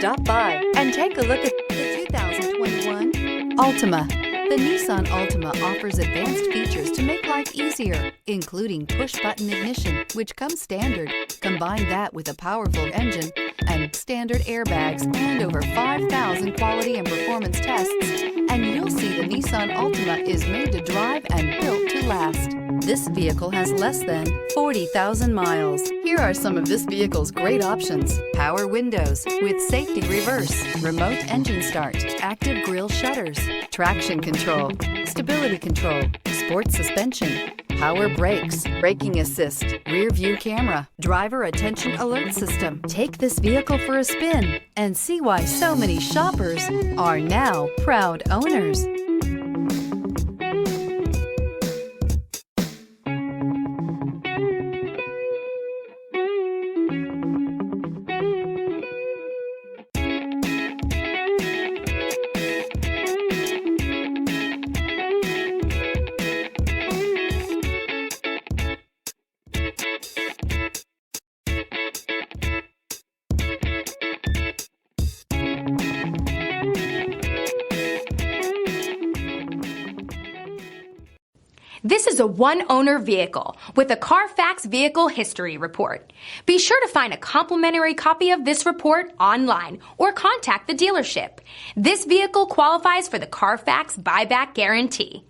Stop by and take a look at the 2021 Altima. The Nissan Altima offers advanced features to make life easier, including push-button ignition, which comes standard. Combine that with a powerful engine and standard airbags and over 5,000 quality and performance tests, and you'll see the Nissan Altima is made to drive and built to last. This vehicle has less than 40,000 miles. Here are some of this vehicle's great options: power windows with safety reverse, remote engine start, active grille shutters, traction control, stability control, sports suspension, power brakes, braking assist, rear view camera, driver attention alert system. Take this vehicle for a spin and see why so many shoppers are now proud owners. This is a one-owner vehicle with a Carfax Vehicle History Report. Be sure to find a complimentary copy of this report online or contact the dealership. This vehicle qualifies for the Carfax Buyback Guarantee.